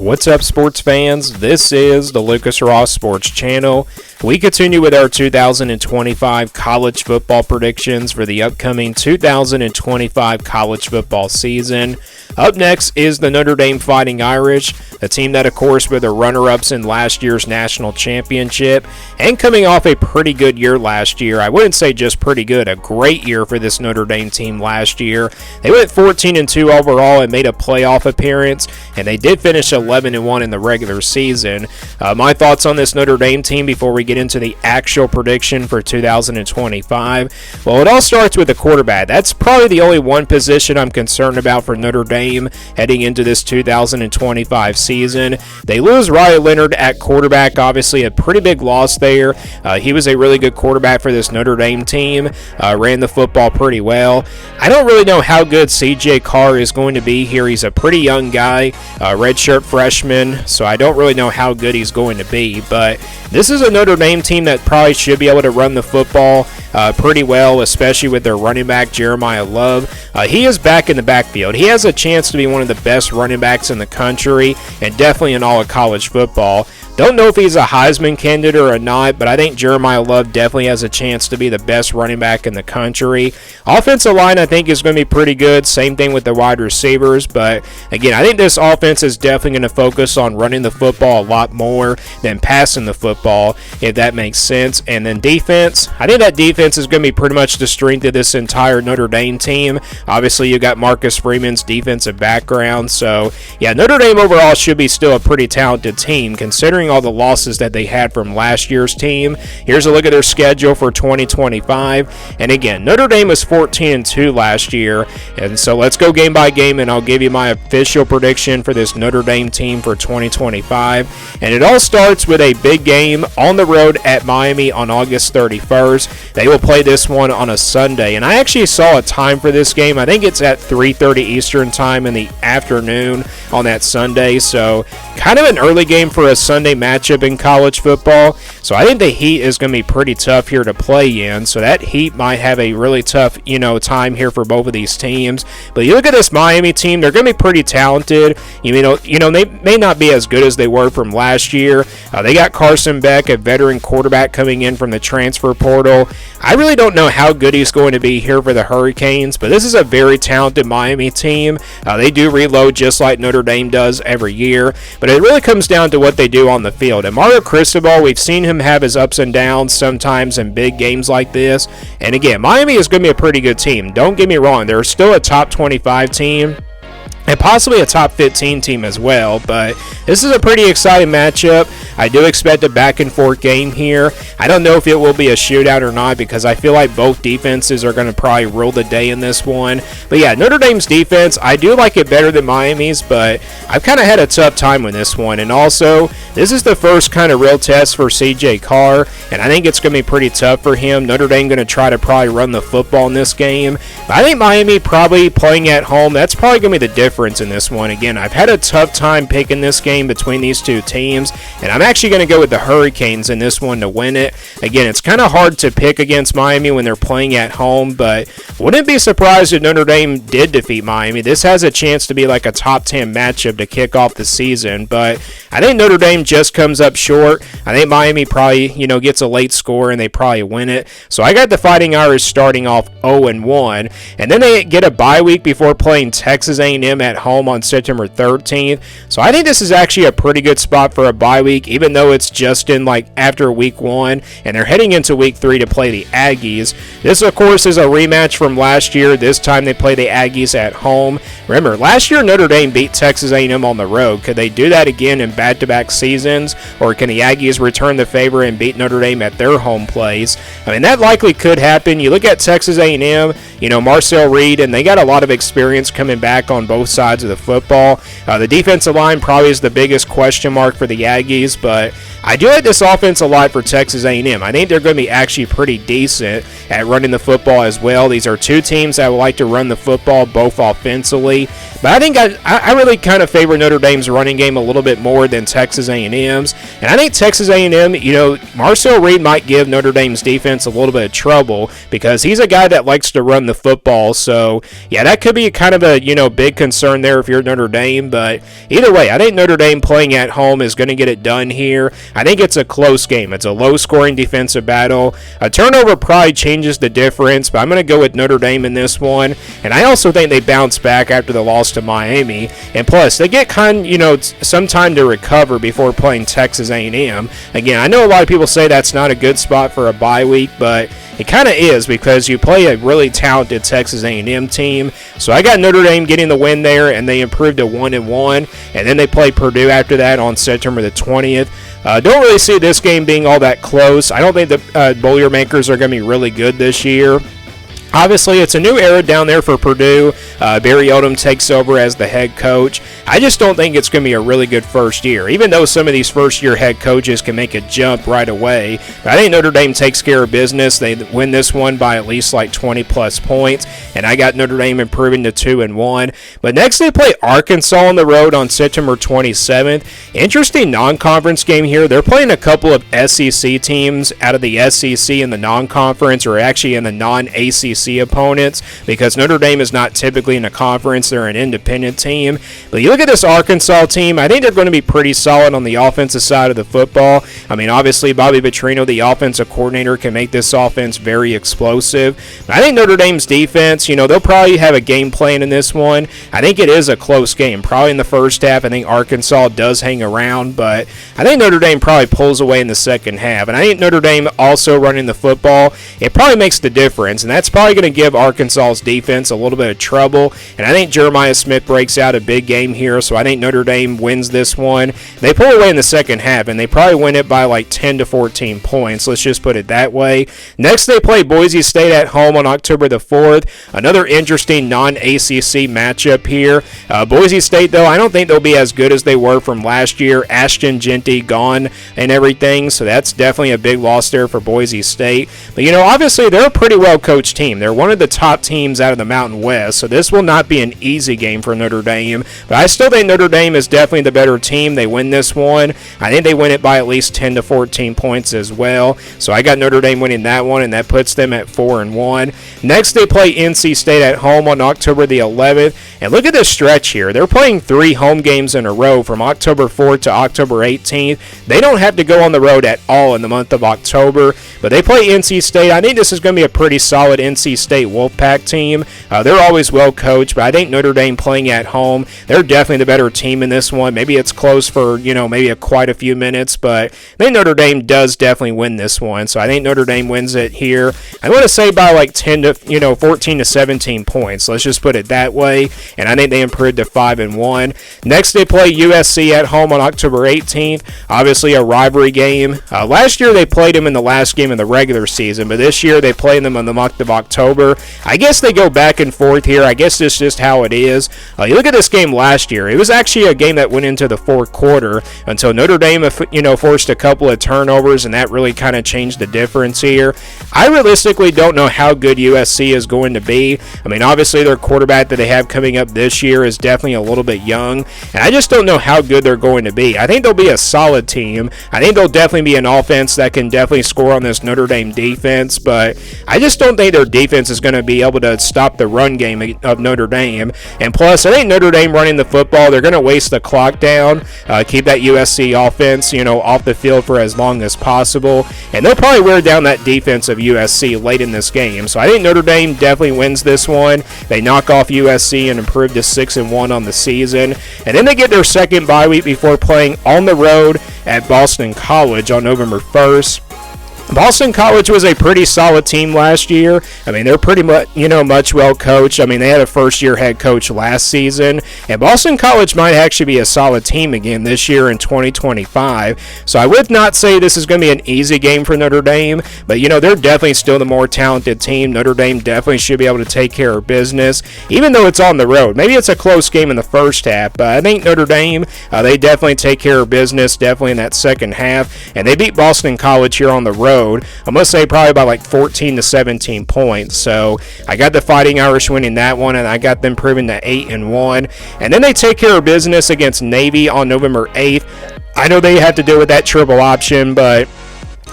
What's up, sports fans? This is the Lucas Ross Sports Channel. We continue with our 2025 college football predictions for the upcoming 2025 college football season. Up next is the Notre Dame Fighting Irish, a team that, of course, were the runner-ups in last year's national championship and coming off a pretty good year last year. I wouldn't say just pretty good, a great year for this Notre Dame team last year. They went 14-2 overall and made a playoff appearance, and they did finish 11-1 in the regular season. My thoughts on this Notre Dame team before we get into the actual prediction for 2025. Well, it all starts with the quarterback. That's probably the only one position I'm concerned about for Notre Dame heading into this 2025 season. They lose Riley Leonard at quarterback, obviously a pretty big loss there. He was a really good quarterback for this Notre Dame team, ran the football pretty well. I don't really know how good CJ Carr is going to be here. He's a pretty young guy, redshirt freshman, so I don't really know how good he's going to be, but this is a Notre Dame team that probably should be able to run the football pretty well, especially with their running back, Jeremiah Love. He is back in the backfield. He has a chance to be one of the best running backs in the country and definitely in all of college football. Don't know if he's a Heisman candidate or not, but I think Jeremiah Love definitely has a chance to be the best running back in the country. Offensive line, I think, is going to be pretty good. Same thing with the wide receivers, but again, I think this offense is definitely going to focus on running the football a lot more than passing the football, if that makes sense. And then defense, I think that defense is going to be pretty much the strength of this entire Notre Dame team. Obviously, you got Marcus Freeman's defensive background, so yeah, Notre Dame overall should be still a pretty talented team, considering all the losses that they had from last year's team. Here's a look at their schedule for 2025. And again, Notre Dame was 14-2 last year. And so let's go game by game, and I'll give you my official prediction for this Notre Dame team for 2025. And it all starts with a big game on the road at Miami on August 31st. They will play this one on a Sunday. And I actually saw a time for this game. I think it's at 3:30 Eastern time in the afternoon on that Sunday. So kind of an early game for a Sunday matchup in college football. So I think the Heat is going to be pretty tough here to play in. So that Heat might have a really tough, time here for both of these teams. But you look at this Miami team, they're going to be pretty talented. They may not be as good as they were from last year. They got Carson Beck, a veteran quarterback, coming in from the transfer portal. I really don't know how good he's going to be here for the Hurricanes, but this is a very talented Miami team. They do reload just like Notre Dame does every year, but it really comes down to what they do on the field. And Mario Cristobal, we've seen him have his ups and downs sometimes in big games like this. And again, Miami is going to be a pretty good team. Don't get me wrong, they're still a top 25 team and possibly a top 15 team as well, but this is a pretty exciting matchup. I do expect a back-and-forth game here. I don't know if it will be a shootout or not, because I feel like both defenses are going to probably rule the day in this one. But yeah, Notre Dame's defense, I do like it better than Miami's, but I've kind of had a tough time with this one. And also, this is the first kind of real test for CJ Carr, and I think it's going to be pretty tough for him. Notre Dame going to try to probably run the football in this game. But I think Miami probably playing at home, that's probably going to be the difference in this one. Again, I've had a tough time picking this game between these two teams, and I'm actually going to go with the Hurricanes in this one to win it. Again, it's kind of hard to pick against Miami when they're playing at home, but wouldn't be surprised if Notre Dame did defeat Miami. This has a chance to be like a top 10 matchup to kick off the season, but I think Notre Dame just comes up short. I think Miami probably, gets a late score and they probably win it. So I got the Fighting Irish starting off 0-1, and then they get a bye week before playing Texas A&M at home on September 13th. So I think this is actually a pretty good spot for a bye week, even though it's just in after week 1, and they're heading into week 3 to play the Aggies. This, of course, is a rematch from last year. This time they play the Aggies at home. Remember, last year Notre Dame beat Texas A&M on the road. Could they do that again in back-to-back seasons, or can the Aggies return the favor and beat Notre Dame at their home place? I mean, that likely could happen. You look at Texas A&M, Marcel Reed, and they got a lot of experience coming back on both sides of the football. The defensive line probably is the biggest question mark for the Aggies, but I do like this offense a lot for Texas A&M. I think they're going to be actually pretty decent at running the football as well. These are two teams that would like to run the football both offensively. But I think I really kind of favor Notre Dame's running game a little bit more than Texas A&M's. And I think Texas A&M, Marcel Reed might give Notre Dame's defense a little bit of trouble because he's a guy that likes to run the football. So, yeah, that could be kind of a, big concern there if you're Notre Dame. But either way, I think Notre Dame playing at home is going to get it done here. I think it's a close game. It's a low-scoring defensive battle. A turnover probably changes the difference, but I'm going to go with Notre Dame in this one. And I also think they bounce back after the loss to Miami. And plus, they get some time to recover before playing Texas A&M. Again, I know a lot of people say that's not a good spot for a bye week, but it kind of is because you play a really talented Texas A&M team. So I got Notre Dame getting the win there, and they improved to 1-1. And then they play Purdue after that on September the 20th. Don't really see this game being all that close. I don't think the Boilermakers are going to be really good this year. Obviously, it's a new era down there for Purdue. Barry Odom takes over as the head coach. I just don't think it's going to be a really good first year, even though some of these first-year head coaches can make a jump right away. But I think Notre Dame takes care of business. They win this one by at least like 20-plus points, and I got Notre Dame improving to 2-1. But next they play Arkansas on the road on September 27th. Interesting non-conference game here. They're playing a couple of SEC teams out of the SEC in the non-conference, or actually in the non-ACC opponents, because Notre Dame is not typically in a conference. They're an independent team. But you look at this Arkansas team, I think they're going to be pretty solid on the offensive side of the football. I mean, obviously, Bobby Petrino, the offensive coordinator, can make this offense very explosive. But I think Notre Dame's defense, they'll probably have a game plan in this one. I think it is a close game. Probably in the first half, I think Arkansas does hang around, but I think Notre Dame probably pulls away in the second half. And I think Notre Dame also running the football, it probably makes the difference, and that's probably going to give Arkansas's defense a little bit of trouble. And I think Jeremiah Smith breaks out a big game here, so I think Notre Dame wins this one. They pull away in the second half, and they probably win it by like 10 to 14 points. Let's just put it that way. Next, they play Boise State at home on October the 4th. Another interesting non-ACC matchup here. Boise State, though, I don't think they'll be as good as they were from last year. Ashton Genty gone and everything, so that's definitely a big loss there for Boise State. But, obviously, they're a pretty well-coached team. They're one of the top teams out of the Mountain West, so this will not be an easy game for Notre Dame. But I still think Notre Dame is definitely the better team. They win this one. I think they win it by at least 10 to 14 points as well. So I got Notre Dame winning that one, and that puts them at 4-1. Next, they play NC State at home on October the 11th. And look at this stretch here. They're playing 3 home games in a row from October 4th to October 18th. They don't have to go on the road at all in the month of October, but they play NC State. I think this is going to be a pretty solid NC State Wolfpack team. They're always well coached, but I think Notre Dame playing at home, they're definitely the better team in this one. Maybe it's close for, maybe quite a few minutes, but I think Notre Dame does definitely win this one. So I think Notre Dame wins it here. I want to say by like 10 to, 14 to 17 points. Let's just put it that way. And I think they improved to 5-1. Next, they play USC at home on October 18th. Obviously, a rivalry game. Last year, they played them in the last game of the regular season, but this year, they played them in the month of October. I guess they go back and forth here. I guess it's just how it is. You look at this game last year. It was actually a game that went into the fourth quarter until Notre Dame, forced a couple of turnovers, and that really kind of changed the difference here. I realistically don't know how good USC is going to be. I mean, obviously, their quarterback that they have coming up this year is definitely a little bit young, and I just don't know how good they're going to be. I think they'll be a solid team. I think they'll definitely be an offense that can definitely score on this Notre Dame defense, but I just don't think their defense is going to be able to stop the run game of Notre Dame. And plus, I think Notre Dame running the football, they're going to waste the clock down, keep that USC offense, off the field for as long as possible, and they'll probably wear down that defense of USC late in this game. So I think Notre Dame definitely wins this one. They knock off USC and improve to 6-1 on the season, and then they get their second bye week before playing on the road at Boston College on November 1st. Boston College was a pretty solid team last year. I mean, they're pretty much well coached. I mean, they had a first-year head coach last season, and Boston College might actually be a solid team again this year in 2025. So I would not say this is going to be an easy game for Notre Dame, but they're definitely still the more talented team. Notre Dame definitely should be able to take care of business, even though it's on the road. Maybe it's a close game in the first half, but I think Notre Dame, they definitely take care of business, definitely in that second half, and they beat Boston College here on the road. I'm going to say probably by like 14 to 17 points. So I got the Fighting Irish winning that one, and I got them proving to 8-1. And then they take care of business against Navy on November 8th. I know they have to deal with that triple option, but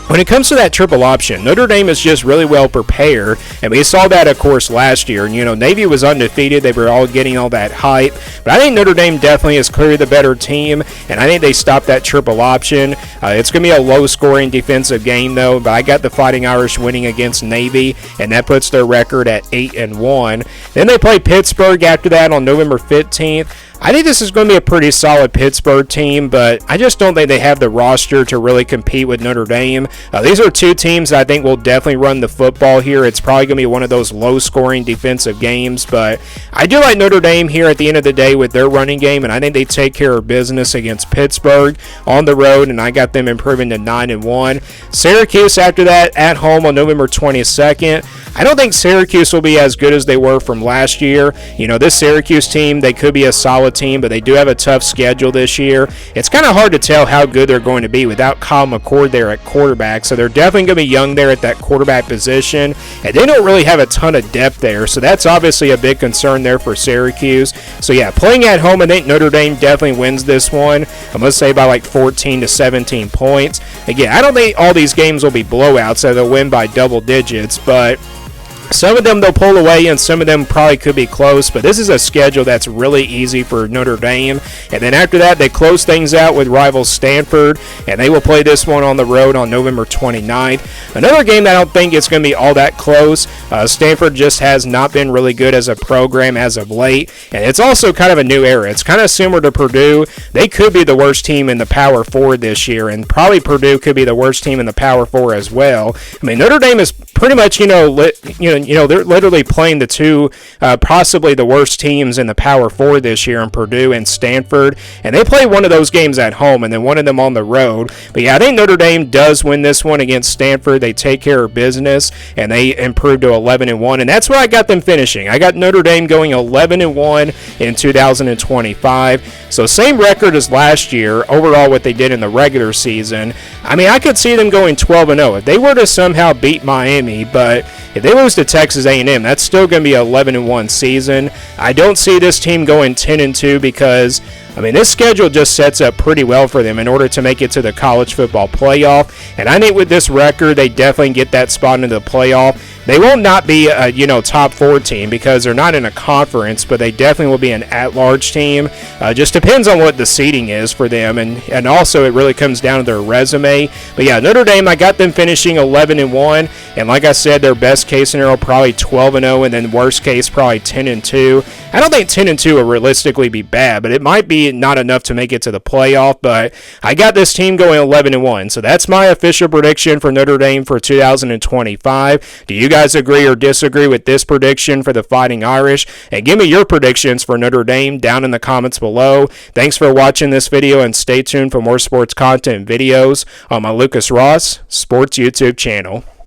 when it comes to that triple option, Notre Dame is just really well prepared, and we saw that, of course, last year. And, Navy was undefeated. They were all getting all that hype, but I think Notre Dame definitely is clearly the better team, and I think they stopped that triple option. It's going to be a low-scoring defensive game, though, but I got the Fighting Irish winning against Navy, and that puts their record at 8-1. Then they play Pittsburgh after that on November 15th. I think this is going to be a pretty solid Pittsburgh team, but I just don't think they have the roster to really compete with Notre Dame. These are two teams that I think will definitely run the football here. It's probably going to be one of those low-scoring defensive games, but I do like Notre Dame here at the end of the day with their running game, and I think they take care of business against Pittsburgh on the road, and I got them improving to 9-1. Syracuse after that at home on November 22nd. I don't think Syracuse will be as good as they were from last year. This Syracuse team, they could be a solid team, but they do have a tough schedule this year. It's kind of hard to tell how good they're going to be without Kyle McCord there at quarterback, so they're definitely going to be young there at that quarterback position, and they don't really have a ton of depth there, so that's obviously a big concern there for Syracuse. So yeah, playing at home, I think Notre Dame definitely wins this one. I'm going to say by like 14 to 17 points. Again, I don't think all these games will be blowouts, so they'll win by double digits, but some of them they'll pull away, and some of them probably could be close, but this is a schedule that's really easy for Notre Dame. And then after that, they close things out with rival Stanford, and they will play this one on the road on November 29th. Another game that I don't think it's going to be all that close. Stanford just has not been really good as a program as of late, and it's also kind of a new era. It's kind of similar to Purdue. They could be the worst team in the Power Four this year, and probably Purdue could be the worst team in the Power Four as well. I mean, Notre Dame is pretty much, they're literally playing the two, possibly the worst teams in the Power Four this year in Purdue and Stanford, and they play one of those games at home and then one of them on the road. But yeah, I think Notre Dame does win this one against Stanford. They take care of business, and they improve to 11-1, and that's where I got them finishing. I got Notre Dame going 11-1 in 2025. So same record as last year, overall what they did in the regular season. I mean, I could see them going 12-0 if they were to somehow beat Miami, but if they lose to Texas A&M, that's still going to be an 11-1 season. I don't see this team going 10-2 because, I mean, this schedule just sets up pretty well for them in order to make it to the college football playoff. And I think with this record, they definitely get that spot into the playoff. They will not be a top four team because they're not in a conference, but they definitely will be an at-large team. Just depends on what the seeding is for them, and also it really comes down to their resume. But yeah, Notre Dame, I got them finishing 11-1, and like I said, their best case scenario probably 12-0, and then worst case probably 10-2. I don't think 10-2 will realistically be bad, but it might be not enough to make it to the playoff. But I got this team going 11-1, so that's my official prediction for Notre Dame for 2025. Do you guys agree or disagree with this prediction for the Fighting Irish? And give me your predictions for Notre Dame down in the comments below. Thanks for watching this video, and stay tuned for more sports content videos on my Lucas Ross Sports YouTube channel.